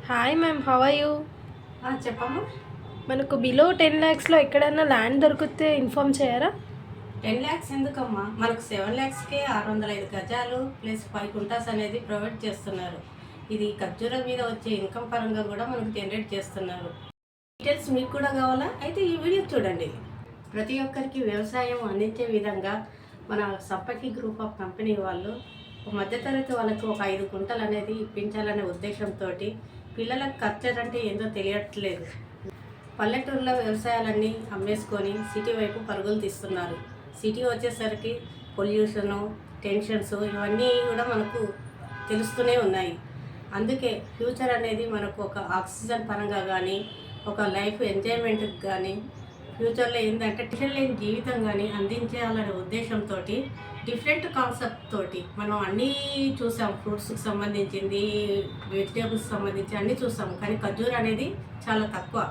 Hi ma'am, how are you? చెప్పమ్మా. మనకు below 10 lakhsలో ఎక్కడైనా ల్యాండ్ దొరికితే ఇన్ఫామ్ చేయరా? 10 lakhs ఎందుకమ్మా, మనకు 7 lakhsకే 605 గజాలు ప్లస్ 5 కుంటాస్ అనేది ప్రొవైడ్ చేస్తున్నారు. ఇది ఖర్జూర మీద వచ్చే ఇన్కమ్ పరంగా కూడా మనకు జనరేట్ చేస్తున్నారు. డీటెయిల్స్ మీకు కూడా కావాలా? అయితే ఈ వీడియో చూడండి. ప్రతి ఒక్కరికి వ్యవసాయం అందించే విధంగా మన సంపకి గ్రూప్ ఆఫ్ కంపెనీ వాళ్ళు మధ్యతరగతి వాళ్ళకు ఒక 5 గుంటలు అనేది ఇప్పించాలనే ఉద్దేశంతో పిల్లలకు కల్చర్ అంటే ఏందో తెలియట్లేదు. పల్లెటూరులో వ్యవసాయాలన్నీ అమ్మేసుకొని సిటీ వైపు పరుగులు తీస్తున్నారు. సిటీ వచ్చేసరికి పొల్యూషను, టెన్షన్స్ ఇవన్నీ కూడా మనకు తెలుస్తూనే ఉన్నాయి. అందుకే ఫ్యూచర్ అనేది మనకు ఒక ఆక్సిజన్ పరంగా కానీ, ఒక లైఫ్ ఎంజాయ్మెంట్కి కానీ, ఫ్యూచర్లో ఏంటంటే టెన్షన్ లేని జీవితం కానీ అందించాలనే ఉద్దేశంతో డిఫరెంట్ కాన్సెప్ట్ తోటి మనం అన్నీ చూసాం. ఫ్రూట్స్కి సంబంధించింది, వెజిటేబుల్స్ సంబంధించి అన్నీ చూసాం. కానీ ఖర్జూర అనేది చాలా తక్కువ.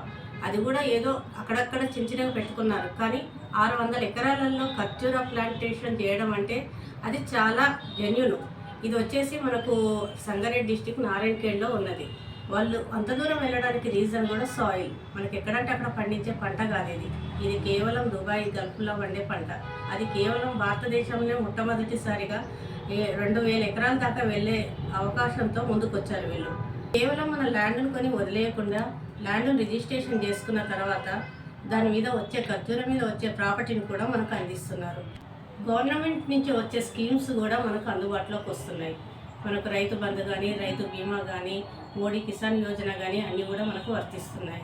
అది కూడా ఏదో అక్కడక్కడ చిన్నగా పెట్టుకున్నారు. కానీ 600 ఎకరాలలో ఖర్జూర ప్లాంటేషన్ చేయడం అంటే అది చాలా జెన్యూన్. ఇది వచ్చేసి మనకు సంగారెడ్డి డిస్టిక్ నారాయణఖేడ్లో ఉన్నది. వాళ్ళు అంత దూరం వెళ్ళడానికి రీజన్ కూడా సాయిల్. మనకి ఎక్కడంటే అక్కడ పండించే పంట కాదు ఇది. ఇది కేవలం దుబాయ్ గల్ఫ్లో పండే పంట. అది కేవలం భారతదేశంలో మొట్టమొదటిసారిగా 2000 ఎకరాల దాకా వెళ్ళే అవకాశంతో ముందుకు వచ్చారు వీళ్ళు. కేవలం మన ల్యాండ్ను కొని వదిలేయకుండా ల్యాండ్ను రిజిస్ట్రేషన్ చేసుకున్న తర్వాత దాని మీద వచ్చే ఖర్జూర మీద వచ్చే ప్రాపర్టీని కూడా మనకు అందిస్తున్నారు. గవర్నమెంట్ నుంచి వచ్చే స్కీమ్స్ కూడా మనకు అందుబాటులోకి వస్తున్నాయి. మనకు రైతు బంధు కానీ, రైతు బీమా కానీ, మోడీ కిసాన్ యోజన కానీ అన్నీ కూడా మనకు వర్తిస్తున్నాయి.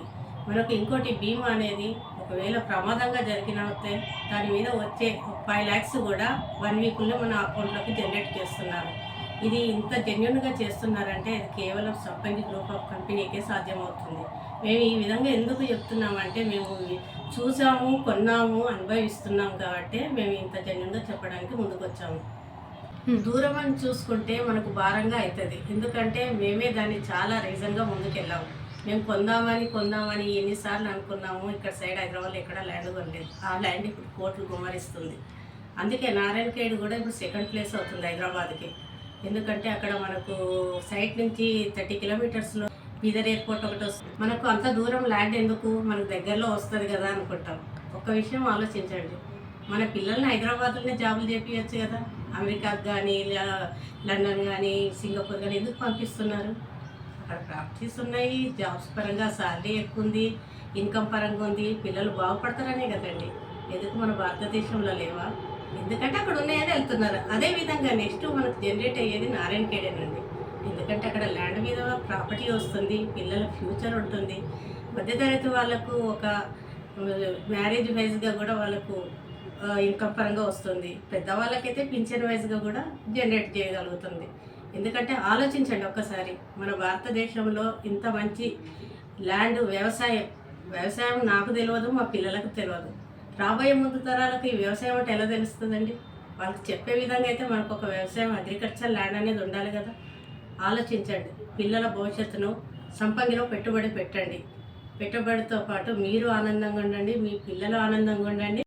మనకు ఇంకోటి బీమా అనేది ఒకవేళ ప్రమాదంగా జరిగినట్టే దాని మీద వచ్చే 5 lakhs కూడా 1 weekలో మన అకౌంట్లోకి జనరేట్ చేస్తున్నారు. ఇది ఇంత జెన్యున్గా చేస్తున్నారంటే అది కేవలం సంపంగి గ్రూప్ ఆఫ్ కంపెనీకే సాధ్యమవుతుంది. మేము ఈ విధంగా ఎందుకు చెప్తున్నామంటే మేము చూసాము, కొన్నాము, అనుభవిస్తున్నాం కాబట్టి మేము ఇంత జెన్యున్గా చెప్పడానికి ముందుకు వచ్చాము. దూరం అని చూసుకుంటే మనకు భారంగా అవుతుంది. ఎందుకంటే మేమే దాన్ని చాలా రీజన్గా ముందుకెళ్ళాము. మేము కొందామని ఎన్నిసార్లు అనుకున్నాము. ఇక్కడ సైడ్ హైదరాబాద్లో ఎక్కడ ల్యాండ్ కొనలేదు. ఆ ల్యాండ్ ఇప్పుడు కోట్లు గుమ్మరిస్తుంది. అందుకే నారాయణఖేడ్ కూడా ఇప్పుడు 2nd place అవుతుంది హైదరాబాద్కి. ఎందుకంటే అక్కడ మనకు సైట్ నుంచి 30 kilometers బీదర్ ఎయిర్పోర్ట్ ఒకటి వస్తుంది. మనకు అంత దూరం ల్యాండ్ ఎందుకు, మనకు దగ్గరలో వస్తుంది కదా అనుకుంటాం. ఒక విషయం ఆలోచించండి, మన పిల్లల్ని హైదరాబాద్లోనే జాబులు చేపించచ్చు కదా. అమెరికాకు కానీ, లండన్ కానీ, సింగపూర్ కానీ ఎందుకు పంపిస్తున్నారు? అక్కడ ప్రాక్టీస్ ఉన్నాయి, జాబ్స్ పరంగా శాలరీ ఎక్కువ ఉంది, ఇన్కమ్ పరంగా ఉంది, పిల్లలు బాగుపడతారనే కదండి. ఎందుకు మన భారతదేశంలో లేవా? ఎందుకంటే అక్కడ ఉన్నాయని వెళ్తున్నారు. అదేవిధంగా నెక్స్ట్ మనకు జనరేట్ అయ్యేది నారాయణఖేడేనండి. ఎందుకంటే అక్కడ ల్యాండ్ మీద ప్రాపర్టీ వస్తుంది, పిల్లల ఫ్యూచర్ ఉంటుంది. మధ్యతరగతి వాళ్ళకు ఒక మ్యారేజ్ వైజ్గా కూడా వాళ్ళకు ఇన్కమ్ పరంగా వస్తుంది. పెద్దవాళ్ళకైతే పింఛన్ వైజ్గా కూడా జనరేట్ చేయగలుగుతుంది. ఎందుకంటే ఆలోచించండి ఒక్కసారి, మన భారతదేశంలో ఇంత మంచి ల్యాండ్ వ్యవసాయం నాకు తెలియదు, మా పిల్లలకు తెలియదు. రాబోయే ముందు తరాలకు ఈ వ్యవసాయం అంటే ఎలా తెలుస్తుందండి? వాళ్ళకి చెప్పే విధంగా అయితే మనకు ఒక వ్యవసాయం, అగ్రికల్చర్ ల్యాండ్ అనేది ఉండాలి కదా. ఆలోచించండి. పిల్లల భవిష్యత్తును సంపంగిలో పెట్టుబడి పెట్టండి. పెట్టుబడితో పాటు మీరు ఆనందంగా ఉండండి, మీ పిల్లలు ఆనందంగా ఉండండి.